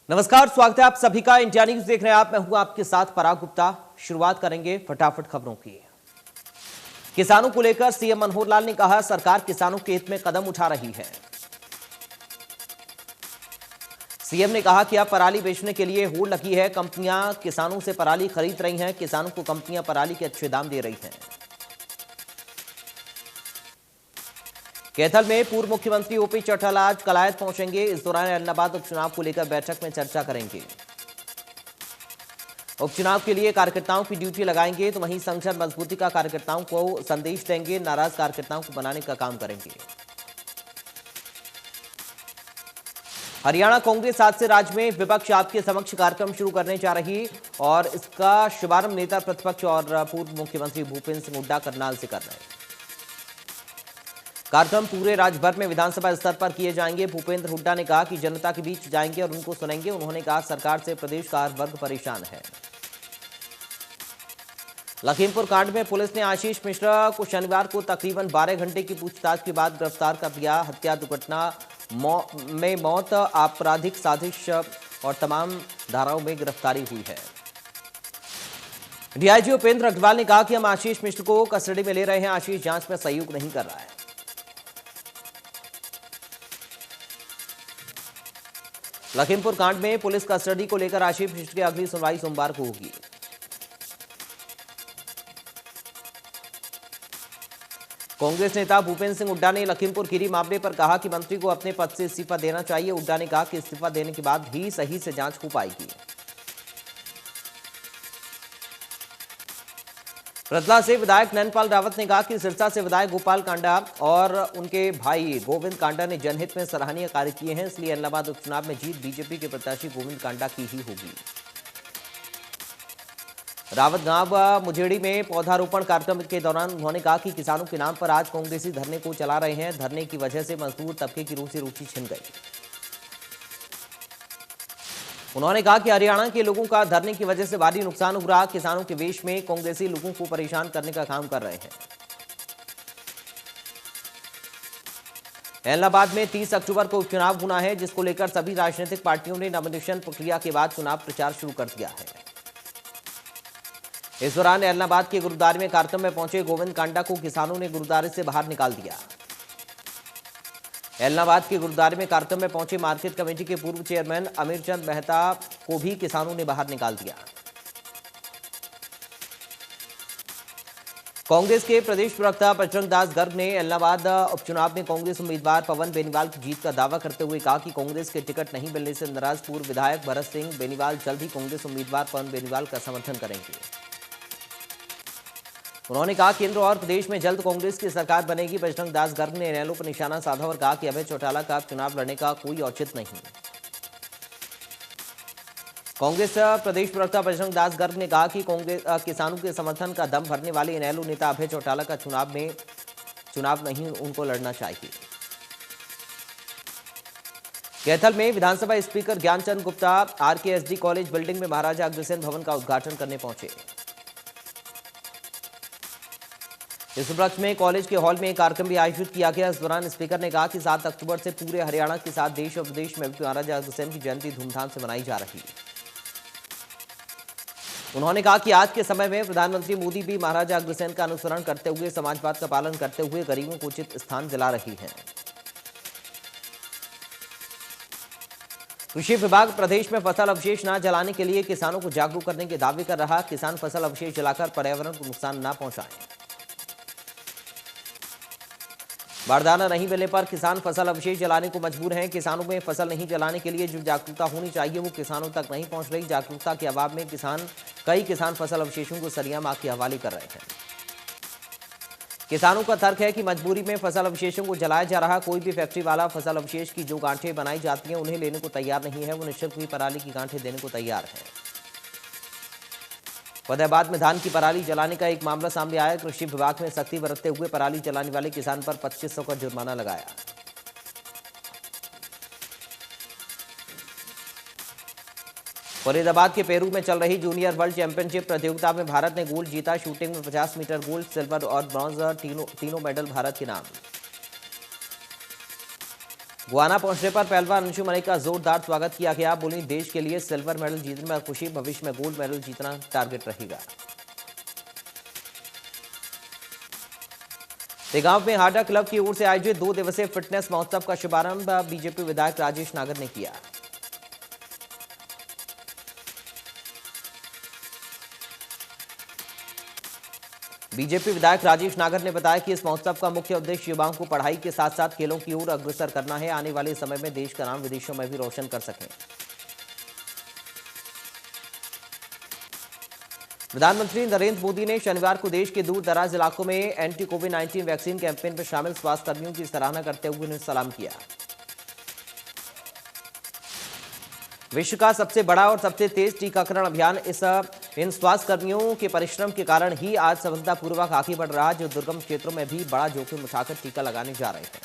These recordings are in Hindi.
नमस्कार, स्वागत है आप सभी का। इंडिया न्यूज देख रहे हैं आप। मैं हूं आपके साथ पराग गुप्ता। शुरुआत करेंगे फटाफट खबरों की। किसानों को लेकर सीएम मनोहर लाल ने कहा, सरकार किसानों के हित में कदम उठा रही है। सीएम ने कहा कि अब पराली बेचने के लिए होड़ लगी है। कंपनियां किसानों से पराली खरीद रही हैं। किसानों को कंपनियां पराली के अच्छे दाम दे रही हैं। कैथल में पूर्व मुख्यमंत्री ओपी चौटाला आज कलायत पहुंचेंगे। इस दौरान ऐलनाबाद उपचुनाव को लेकर बैठक में चर्चा करेंगे। उपचुनाव के लिए कार्यकर्ताओं की ड्यूटी लगाएंगे, तो वहीं संगठन मजबूती का कार्यकर्ताओं को संदेश देंगे। नाराज कार्यकर्ताओं को बनाने का काम करेंगे। हरियाणा कांग्रेस आज से राज्य में विपक्ष आपके समक्ष कार्यक्रम शुरू करने जा रही और इसका शुभारंभ नेता प्रतिपक्ष और पूर्व मुख्यमंत्री भूपेंद्र सिंह हुड्डा करनाल से कर रहे हैं। कार्यक्रम पूरे राज्य भर में विधानसभा स्तर पर किए जाएंगे। भूपेंद्र हुड्डा ने कहा कि जनता के बीच जाएंगे और उनको सुनेंगे। उन्होंने कहा, सरकार से प्रदेश का हर वर्ग परेशान है। लखीमपुर कांड में पुलिस ने आशीष मिश्रा को शनिवार को तकरीबन 12 घंटे की पूछताछ के बाद गिरफ्तार कर लिया। हत्या, दुर्घटना में मौत, आपराधिक साजिश और तमाम धाराओं में गिरफ्तारी हुई है। डीआईजी उपेंद्र अग्रवाल ने कहा कि हम आशीष मिश्र को कस्टडी में ले रहे हैं। आशीष जांच में सहयोग नहीं कर रहा है। लखीमपुर कांड में पुलिस कस्टडी को लेकर आशीष मिश्र की अगली सुनवाई सोमवार को होगी। कांग्रेस नेता भूपेंद्र सिंह हुड्डा ने लखीमपुर खीरी मामले पर कहा कि मंत्री को अपने पद से इस्तीफा देना चाहिए। हुड्डा ने कहा कि इस्तीफा देने के बाद ही सही से जांच हो पाएगी। रतला से विधायक नैनपाल रावत ने कहा कि सिरसा से विधायक गोपाल कांडा और उनके भाई गोविंद कांडा ने जनहित में सराहनीय कार्य किए हैं, इसलिए ऐलनाबाद उपचुनाव में जीत बीजेपी के प्रत्याशी गोविंद कांडा की ही होगी। रावत गांव मुजेड़ी में पौधारोपण कार्यक्रम के दौरान उन्होंने कहा कि किसानों के नाम पर आज कांग्रेसी धरने को चला रहे हैं। धरने की वजह से मजदूर तबके की रोजी छिन गई। उन्होंने कहा कि हरियाणा के लोगों का धरने की वजह से भारी नुकसान हो रहा। किसानों के वेश में कांग्रेसी लोगों को परेशान करने का काम कर रहे हैं। ऐलनाबाद में 30 अक्टूबर को उपचुनाव होना है, जिसको लेकर सभी राजनीतिक पार्टियों ने नॉमिनेशन प्रक्रिया के बाद चुनाव प्रचार शुरू कर दिया है। इस दौरान ऐलनाबाद के गुरुद्वारे में कार्यक्रम में पहुंचे गोविंद कांडा को किसानों ने गुरुद्वारे से बाहर निकाल दिया। ऐलनाबाद के गुरुद्वारे में कार्यक्रम में पहुंचे मार्केट कमेटी के पूर्व चेयरमैन अमीरचंद मेहता को भी किसानों ने बाहर निकाल दिया। कांग्रेस के प्रदेश प्रवक्ता बजरंग दास गर्ग ने ऐलनाबाद उपचुनाव में कांग्रेस उम्मीदवार पवन बेनीवाल की जीत का दावा करते हुए कहा कि कांग्रेस के टिकट नहीं मिलने से नाराज पूर्व विधायक भरत सिंह बेनीवाल जल्द ही कांग्रेस उम्मीदवार पवन बेनीवाल का समर्थन करेंगे। उन्होंने कहा, केंद्र और प्रदेश में जल्द कांग्रेस की सरकार बनेगी। बजरंग दास गर्ग ने इनेलो पर निशाना साधा और कहा कि अभय चौटाला का चुनाव लड़ने का कोई औचित्य नहीं। कांग्रेस प्रदेश प्रवक्ता बजरंग दास गर्ग ने कहा कि कांग्रेस किसानों के समर्थन का दम भरने वाले इनेलो नेता अभय चौटाला का चुनाव नहीं उनको लड़ना चाहिए। कैथल में विधानसभा speaker Gyanchand Gupta RKSD college building में महाराजा अग्रसेन भवन का उद्घाटन करने पहुंचे। इस उपलक्ष्य में कॉलेज के हॉल में एक कार्यक्रम भी आयोजित किया गया। इस दौरान स्पीकर ने कहा कि 7 अक्टूबर से पूरे हरियाणा के साथ देश और विदेश में भी महाराजा अग्रसेन की जयंती धूमधाम से मनाई जा रही है। उन्होंने कहा कि आज के समय में प्रधानमंत्री मोदी भी महाराजा अग्रसेन का अनुसरण करते हुए समाजवाद का पालन करते हुए गरीबों को उचित स्थान दिला रही है। कृषि विभाग प्रदेश में फसल अवशेष न जलाने के लिए किसानों को जागरूक करने के दावे कर रहा। किसान फसल अवशेष जलाकर पर्यावरण को नुकसान न पहुंचाएं। बारदाना नहीं मिलने पर किसान फसल अवशेष जलाने को मजबूर हैं। किसानों में फसल नहीं जलाने के लिए जो जागरूकता होनी चाहिए वो किसानों तक नहीं पहुंच रही। जागरूकता के अभाव में कई किसान फसल अवशेषों को सरियाम आग के हवाले कर रहे हैं। किसानों का तर्क है कि मजबूरी में फसल अवशेषों को जलाया जा रहा। कोई भी फैक्ट्री वाला फसल अवशेष की जो गांठें बनाई जाती हैं उन्हें लेने को तैयार नहीं है। वो निःशुल्क भी पराली की गांठें देने को तैयार है। फतेहाबाद में धान की पराली जलाने का एक मामला सामने आया। कृषि विभाग में सख्ती बरतते हुए पराली जलाने वाले किसान पर 2500 का जुर्माना लगाया। फरीदाबाद के पेरू में चल रही जूनियर वर्ल्ड चैंपियनशिप प्रतियोगिता में भारत ने गोल्ड जीता। शूटिंग में 50 मीटर गोल्ड, सिल्वर और ब्रॉन्ज तीनों मेडल भारत के नाम। गुआना पहुंचने पर पहलवान अंशु मलिक का जोरदार स्वागत किया गया। बोली, देश के लिए सिल्वर मेडल जीतने में खुशी, भविष्य में गोल्ड मेडल जीतना टारगेट रहेगा। तेगांव में हाडा क्लब की ओर से आयोजित 2 दिवसीय फिटनेस महोत्सव का शुभारंभ बीजेपी विधायक राजेश नागर ने किया। बीजेपी विधायक राजेश नागर ने बताया कि इस महोत्सव का मुख्य उद्देश्य युवाओं को पढ़ाई के साथ साथ खेलों की ओर अग्रसर करना है, आने वाले समय में देश का नाम विदेशों में भी रोशन कर सकें। प्रधानमंत्री नरेंद्र मोदी ने शनिवार को देश के दूर दराज इलाकों में एंटी कोविड-19 वैक्सीन कैंपेन में शामिल स्वास्थ्य कर्मियों की सराहना करते हुए उन्हें सलाम किया। विश्व का सबसे बड़ा और सबसे तेज टीकाकरण अभियान इन स्वास्थ्य कर्मियों के परिश्रम के कारण ही आज सफलतापूर्वक आगे बढ़ रहा है, जो दुर्गम क्षेत्रों में भी बड़ा जोखिम उठाकर टीका लगाने जा रहे हैं।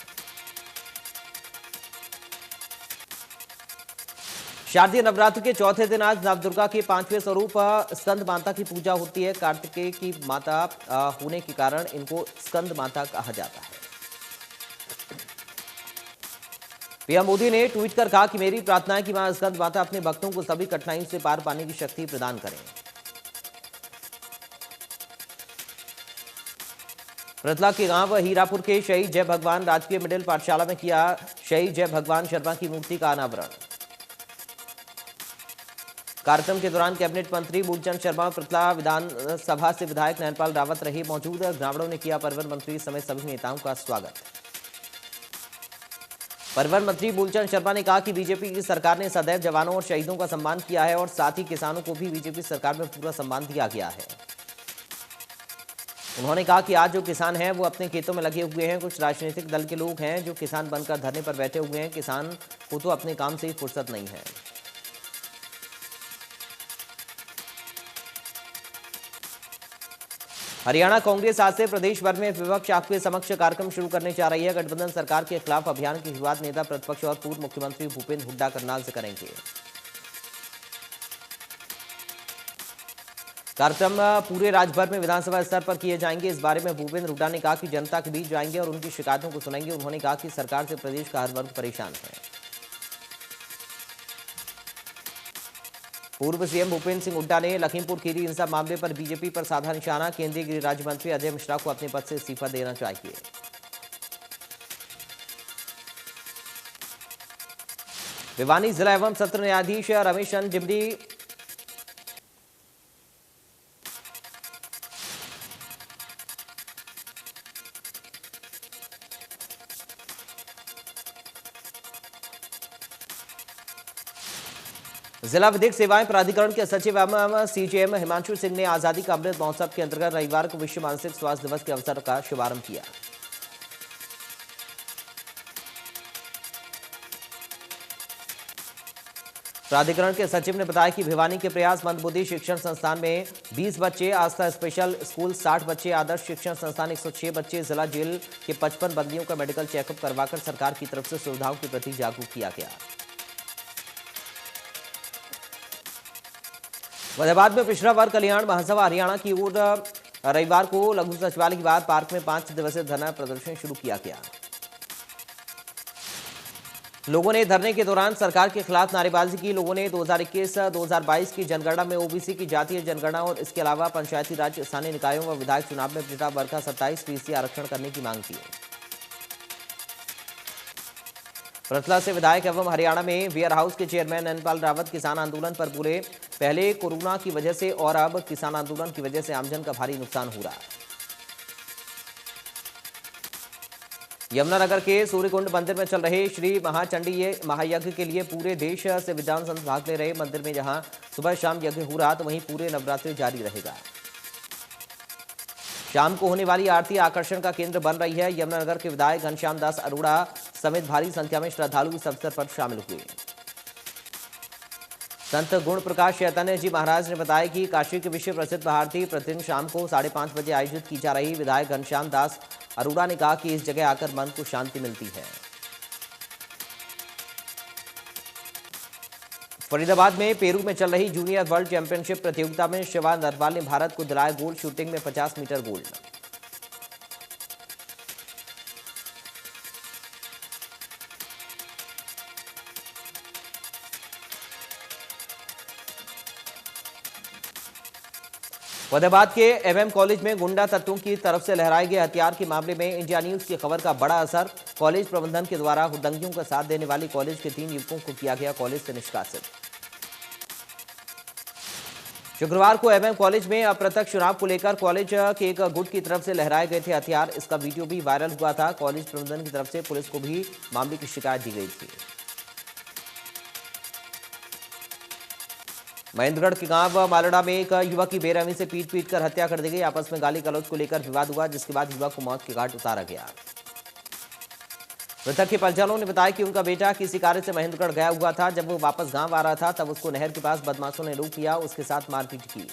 शारदीय नवरात्र के चौथे दिन आज नवदुर्गा के 5वें स्वरूप स्कंद माता की पूजा होती है। कार्तिकेय की माता होने के कारण इनको स्कंद माता कहा जाता है। पीएम मोदी ने ट्वीट कर कहा कि मेरी प्रार्थना है कि मां स्कंद माता अपने भक्तों को सभी कठिनाइयों से पार पाने की शक्ति प्रदान करें। रतला के गांव हीरापुर के शहीद जय भगवान राजकीय मिडिल पाठशाला में किया शहीद जय भगवान शर्मा की मूर्ति का अनावरण। कार्यक्रम के दौरान कैबिनेट मंत्री मूलचंद शर्मा, पृथला विधानसभा से विधायक नैनपाल रावत रहे मौजूद। ग्रामीणों ने किया परिवहन मंत्री समेत सभी नेताओं का स्वागत। परिवहन मंत्री मूलचंद शर्मा ने कहा कि बीजेपी की सरकार ने सदैव जवानों और शहीदों का सम्मान किया है और साथ ही किसानों को भी बीजेपी सरकार में पूरा सम्मान दिया गया है। उन्होंने कहा कि आज जो किसान हैं वो अपने खेतों में लगे हुए हैं। कुछ राजनीतिक दल के लोग हैं जो किसान बनकर धरने पर बैठे हुए हैं। किसान को तो अपने काम से ही फुर्सत नहीं है। हरियाणा कांग्रेस आज से प्रदेश भर में विपक्ष आपके समक्ष कार्यक्रम शुरू करने जा रही है। गठबंधन सरकार के खिलाफ अभियान की शुरुआत नेता प्रतिपक्ष और पूर्व मुख्यमंत्री भूपेंद्र हुड्डा करनाल से करेंगे। कार्यक्रम पूरे राज्य भर में विधानसभा स्तर पर किए जाएंगे। इस बारे में भूपेंद्र हुड्डा ने कहा कि जनता के बीच जाएंगे और उनकी शिकायतों को सुनेंगे। उन्होंने कहा कि सरकार से प्रदेश का हर वर्ग परेशान है। पूर्व सीएम भूपेंद्र सिंह हुड्डा ने लखीमपुर खीरी हिंसा मामले पर बीजेपी पर साधा निशाना। केंद्रीय गृह राज्य मंत्री अजय मिश्रा को अपने पद से इस्तीफा देना चाहिए। भिवानी जिला एवं सत्र न्यायाधीश रमेश चंद्र डिमरी जिला विधिक सेवाएं प्राधिकरण के सचिव एवं सीजेएम हिमांशु सिंह ने आजादी का अमृत महोत्सव के अंतर्गत रविवार को विश्व मानसिक स्वास्थ्य दिवस के अवसर का शुभारंभ किया। प्राधिकरण के सचिव ने बताया कि भिवानी के प्रयास मंदबुद्धि शिक्षण संस्थान में 20 बच्चे, आस्था स्पेशल स्कूल 60 बच्चे, आदर्श शिक्षण संस्थान 106 बच्चे, जिला जेल के 55 बंदियों का मेडिकल चेकअप करवाकर सरकार की तरफ से सुविधाओं के प्रति जागरूक किया गया। फतेहाबाद में पिछड़ा वर्ग कल्याण महासभा हरियाणा की ओर रविवार को लघु सचिवालय के बाद पार्क में 5 दिवसीय धरना प्रदर्शन शुरू किया गया। लोगों ने धरने के दौरान सरकार के खिलाफ नारेबाजी की। लोगों ने 2021-2022 की जनगणना में ओबीसी की जातीय जनगणना और इसके अलावा पंचायती राज स्थानीय निकायों व विधायक चुनाव में पिछड़ा वर्ग का 27% आरक्षण करने की मांग की। रतला से विधायक एवं हरियाणा में वेयर हाउस के चेयरमैन नैनपाल रावत किसान आंदोलन पर बोले, पहले कोरोना की वजह से और अब किसान आंदोलन की वजह से आमजन का भारी नुकसान हो रहा है। यमुनानगर के सूर्यकुंड मंदिर में चल रहे श्री महाचंडी महायज्ञ के लिए पूरे देश से विद्वान संत भाग ले रहे। मंदिर में जहां सुबह शाम यज्ञ हो रहा तो वहीं पूरे नवरात्रि जारी रहेगा। शाम को होने वाली आरती आकर्षण का केंद्र बन रही है। यमुनानगर के विधायक घनश्याम दास अरोड़ा समेत भारी संख्या में श्रद्धालु इस अवसर पर शामिल हुए। संत गुण प्रकाश चैतन्य जी महाराज ने बताया कि काशी के विश्व प्रसिद्ध आरती प्रतिदिन शाम को 5:30 बजे आयोजित की जा रही। विधायक घनश्याम दास अरोड़ा ने कहा कि इस जगह आकर मन को शांति मिलती है। फरीदाबाद में पेरू में चल रही जूनियर वर्ल्ड चैंपियनशिप प्रतियोगिता में शिवा नरवाल ने भारत को दिलाया गोल्ड। शूटिंग में 50 मीटर गोल्ड। फतेहाबाद के एमएम कॉलेज में गुंडा तत्वों की तरफ से लहराए गए हथियार के मामले में इंडिया न्यूज की खबर का बड़ा असर। कॉलेज प्रबंधन के द्वारा हुदंगियों का साथ देने वाली कॉलेज के 3 युवकों को किया गया कॉलेज से निष्कासित। शुक्रवार को एमएम कॉलेज में अप्रत्यक्ष चुनाव को लेकर कॉलेज के एक गुट की तरफ से लहराए गए थे हथियार। इसका वीडियो भी वायरल हुआ था। कॉलेज प्रबंधन की तरफ से पुलिस को भी मामले की शिकायत दी गई थी। महेंद्रगढ़ के गांव मालड़ा में एक युवक की बेरहमी से पीट कर हत्या कर दी गई। आपस में गाली गलौज को लेकर विवाद हुआ, जिसके बाद युवक को मौत के घाट उतारा गया। मृतक के परिजनों ने बताया कि उनका बेटा किसी कार्य से महेंद्रगढ़ गया हुआ था। जब वो वापस गांव आ रहा था तब उसको नहर के पास बदमाशों ने रोक लिया, उसके साथ मारपीट की।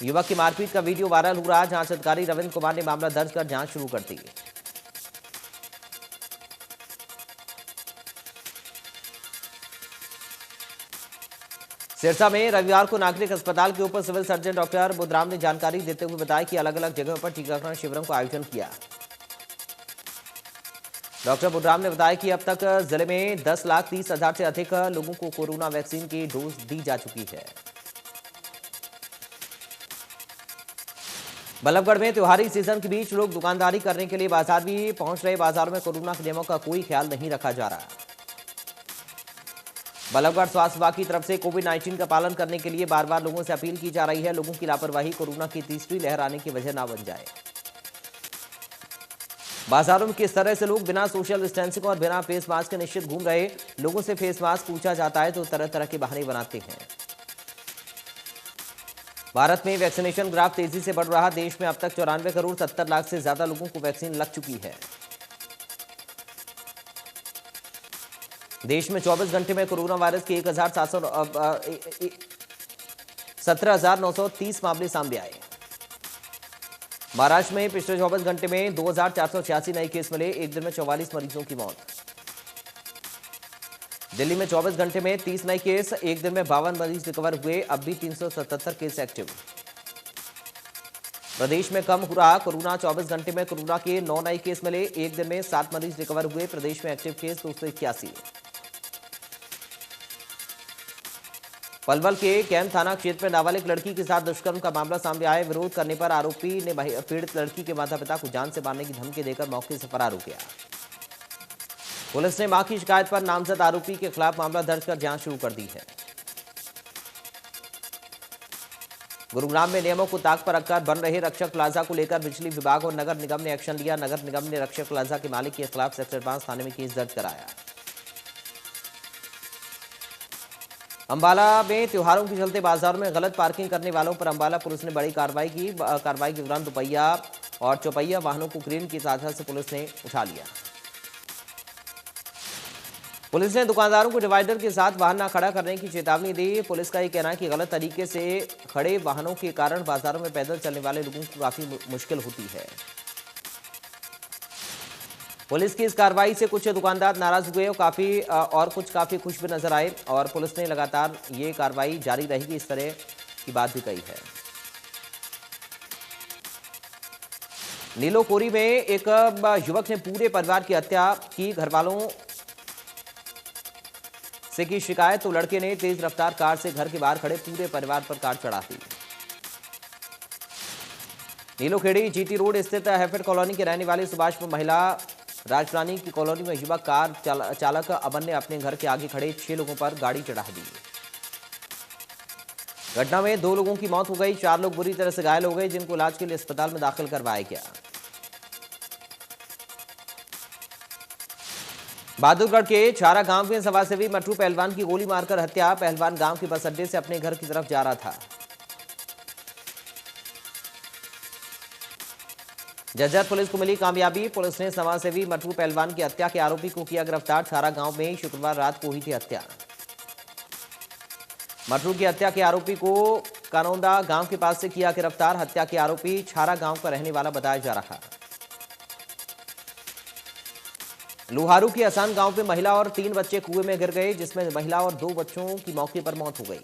युवक की मारपीट का वीडियो वायरल हो रहा है। जांच अधिकारी रविंद्र कुमार ने मामला दर्ज कर जांच शुरू कर दी। सिरसा में रविवार को नागरिक अस्पताल के ऊपर सिविल सर्जन डॉक्टर बुधराम ने जानकारी देते हुए बताया कि अलग अलग जगहों पर टीकाकरण शिविरों का आयोजन किया। डॉक्टर बुधराम ने बताया कि अब तक जिले में 10,30,000 से अधिक लोगों को कोरोना वैक्सीन की डोज दी जा चुकी है। बल्लभगढ़ में त्योहारी सीजन के बीच लोग दुकानदारी करने के लिए बाजार भी पहुंच रहे। बाजारों में कोरोना के नियमों का कोई ख्याल नहीं रखा जा रहा। बल्लभगढ़ स्वास्थ्य विभाग की तरफ से कोविड-19 का पालन करने के लिए बार बार लोगों से अपील की जा रही है। लोगों की लापरवाही कोरोना की तीसरी लहर आने की वजह न बन जाए। बाजारों में किस तरह से लोग बिना सोशल डिस्टेंसिंग और बिना फेस मास्क के निश्चित घूम रहे। लोगों से फेस मास्क पूछा जाता है तो तरह तरह के बहाने बनाते हैं। भारत में वैक्सीनेशन ग्राफ तेजी से बढ़ रहा। देश में अब तक 94 करोड़ 70 लाख से ज्यादा लोगों को वैक्सीन लग चुकी है। देश में 24 घंटे में कोरोना वायरस के 17,930 मामले सामने आए। महाराष्ट्र में पिछले 24 घंटे में 2,486 नए केस मिले। एक दिन में 44 मरीजों की मौत। दिल्ली में 24 घंटे में 30 नए केस। एक दिन में 52 मरीज रिकवर हुए। अब भी 377 केस एक्टिव। प्रदेश में कम हो रहा कोरोना। 24 घंटे में कोरोना के 9 नए केस मिले। एक दिन में 7 मरीज रिकवर हुए। प्रदेश में एक्टिव केस 281। पलवल के कैंप थाना क्षेत्र में नाबालिग लड़की के साथ दुष्कर्म का मामला सामने आया। विरोध करने पर आरोपी ने पीड़ित लड़की के माता पिता को जान से मारने की धमकी देकर मौके से फरार हो गया। पुलिस ने मां की शिकायत पर नामजद आरोपी के खिलाफ मामला दर्ज कर जांच शुरू कर दी है। गुरुग्राम में नियमों को ताक पर रखकर बन रहे रक्षक प्लाजा को लेकर बिजली विभाग और नगर निगम ने एक्शन लिया। नगर निगम ने रक्षक प्लाजा के मालिक के खिलाफ सेक्टर 5 थाने में केस दर्ज कराया। अंबाला में त्योहारों के चलते बाजार में गलत पार्किंग करने वालों पर अंबाला पुलिस ने बड़ी कार्रवाई की। कार्रवाई के दौरान दुपहिया और चौपहिया वाहनों को क्रेन की सहायता से पुलिस ने उठा लिया। पुलिस ने दुकानदारों को डिवाइडर के साथ वाहन न खड़ा करने की चेतावनी दी। पुलिस का यह कहना है कि गलत तरीके से खड़े वाहनों के कारण बाजारों में पैदल चलने वाले लोगों को काफी मुश्किल होती है। पुलिस की इस कार्रवाई से कुछ दुकानदार नाराज हुए और कुछ काफी खुश भी नजर आए और पुलिस ने लगातार ये कार्रवाई जारी रहेगी इस तरह की बात भी कही है। नीलोकोरी में एक युवक ने पूरे परिवार की हत्या की। घरवालों से की शिकायत तो लड़के ने तेज रफ्तार कार से घर के बाहर खड़े पूरे परिवार पर कार चढ़ा दी। नीलोखेड़ी जीटी रोड स्थित हैफेड कॉलोनी के रहने वाली सुभाष महिला राजरानी की कॉलोनी में युवक कार चालक अमन ने अपने घर के आगे खड़े 6 लोगों पर गाड़ी चढ़ा दी। घटना में 2 लोगों की मौत हो गई। 4 लोग बुरी तरह से घायल हो गए, जिनको इलाज के लिए अस्पताल में दाखिल करवाया गया। बहादुरगढ़ के छारा गांव में समाजसेवी मट्टू पहलवान की गोली मारकर हत्या। पहलवान गांव के बस अड्डे से अपने घर की तरफ जा रहा था। जज्जर पुलिस को मिली कामयाबी। पुलिस ने समाजसेवी मट्टू पहलवान की हत्या के आरोपी को किया गिरफ्तार। छारा गांव में शुक्रवार रात को हुई थी हत्या। मट्टू की हत्या के आरोपी को कानौंदा गांव के पास से किया गिरफ्तार। हत्या के आरोपी छारा गांव का रहने वाला बताया जा रहा। लोहारू की असान गांव में महिला और 3 बच्चे कुएं में गिर गए, जिसमें महिला और 2 बच्चों की मौके पर मौत हो गई।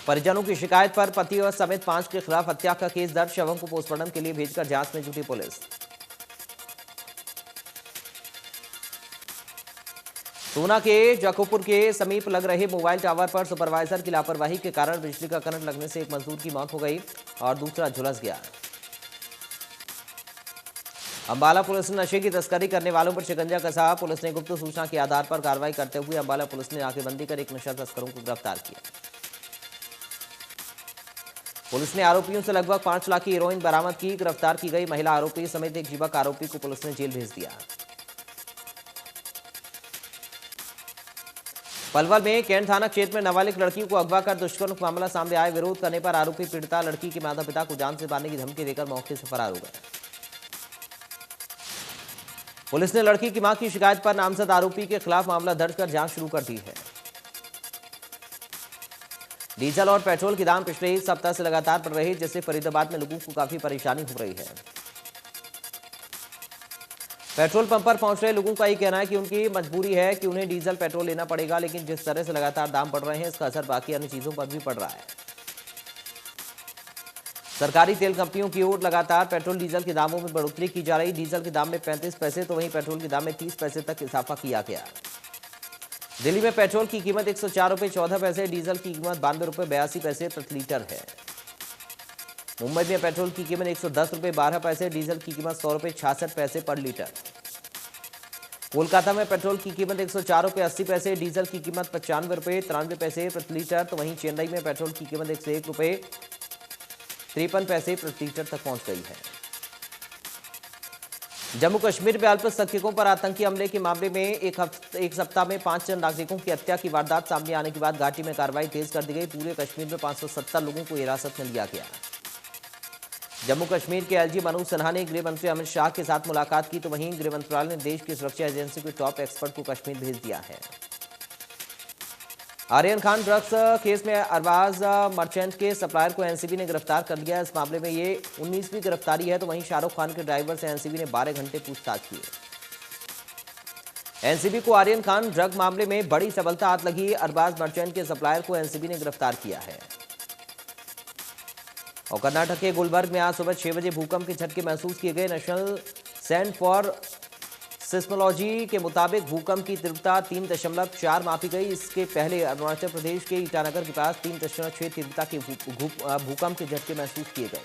परिजनों की शिकायत पर पति और समेत 5 के खिलाफ हत्या का केस दर्ज। शवों को पोस्टमार्टम के लिए भेजकर जांच में जुटी पुलिस। सोना के जकोपुर के समीप लग रहे मोबाइल टावर पर सुपरवाइजर की लापरवाही के कारण बिजली का करंट लगने से एक मजदूर की मौत हो गई और दूसरा झुलस गया। अंबाला पुलिस ने नशे की तस्करी करने वालों पर शिकंजा कसा। पुलिस ने गुप्त सूचना के आधार पर कार्रवाई करते हुए अंबाला पुलिस ने नाकेबंदी कर एक नशा तस्करों को गिरफ्तार किया। पुलिस ने आरोपियों से लगभग 5 लाख की हेरोइन बरामद की। गिरफ्तार की गई महिला आरोपी समेत एक युवक आरोपी को पुलिस ने जेल भेज दिया। पलवल में कैंट थाना क्षेत्र में नाबालिग लड़की को अगवा कर दुष्कर्म का मामला सामने आया। विरोध करने पर आरोपी पीड़िता लड़की के माता पिता को जान से मारने की धमकी देकर मौके से फरार हो गए। पुलिस ने लड़की की मां की शिकायत पर नामजद आरोपी के खिलाफ मामला दर्ज कर जांच शुरू कर दी है। डीजल और पेट्रोल के दाम पिछले एक सप्ताह से लगातार बढ़ रहे, जिससे फरीदाबाद में लोगों को काफी परेशानी हो रही है। पेट्रोल पंप पर पहुंच रहे लोगों का ये कहना है कि उनकी मजबूरी है कि उन्हें डीजल पेट्रोल लेना पड़ेगा, लेकिन जिस तरह से लगातार दाम बढ़ रहे हैं इसका असर बाकी अन्य चीजों पर भी पड़ रहा है। सरकारी तेल कंपनियों की ओर लगातार पेट्रोल डीजल के दामों में बढ़ोतरी की जा रही। डीजल के दाम में 35 पैसे तो वहीं पेट्रोल के दाम में 30 पैसे तक इजाफा किया गया। दिल्ली में पेट्रोल की कीमत 104 रुपये 14 पैसे, डीजल की कीमत 92 रुपये 82 पैसे प्रति लीटर है। मुंबई में पेट्रोल की कीमत 110 रुपये 12 पैसे, डीजल की कीमत 100 रुपये 66 पैसे पर लीटर। कोलकाता में पेट्रोल की कीमत 104 रुपये 80 पैसे, डीजल की कीमत 95 रुपये 93 पैसे प्रति लीटर, तो वहीं चेन्नई में पेट्रोल की कीमत 101 रुपये 53 पैसे प्रति लीटर तक पहुंच गई है। जम्मू कश्मीर में अल्पसंख्यकों पर आतंकी हमले के मामले में एक सप्ताह में 5 नागरिकों की हत्या की वारदात सामने आने के बाद घाटी में कार्रवाई तेज कर दी गई। पूरे कश्मीर में 570 लोगों को हिरासत में लिया गया। जम्मू कश्मीर के एलजी मनोज सिन्हा ने गृह मंत्री अमित शाह के साथ मुलाकात की, तो वहीं गृह मंत्रालय ने देश की सुरक्षा एजेंसी के टॉप एक्सपर्ट को कश्मीर भेज दिया है। आर्यन खान ड्रग्स केस में अरबाज मर्चेंट के सप्लायर को एनसीबी ने गिरफ्तार कर लिया। इस मामले में ये 19वीं गिरफ्तारी है, तो वहीं शाहरुख खान के ड्राइवर से एनसीबी ने 12 घंटे पूछताछ की। एनसीबी को आर्यन खान ड्रग मामले में बड़ी सफलता हाथ लगी। अरबाज मर्चेंट के सप्लायर को एनसीबी ने गिरफ्तार किया है। और कर्नाटक के गुलबर्ग में आज सुबह 6 बजे भूकंप के झटके महसूस किए गए। नेशनल सेंटर फॉर सिस्मोलॉजी के मुताबिक भूकंप की तीव्रता 3.4 मापी गई। इसके पहले अरुणाचल प्रदेश के ईटानगर के पास 3.6 तीव्रता के भूकंप के झटके महसूस किए गए।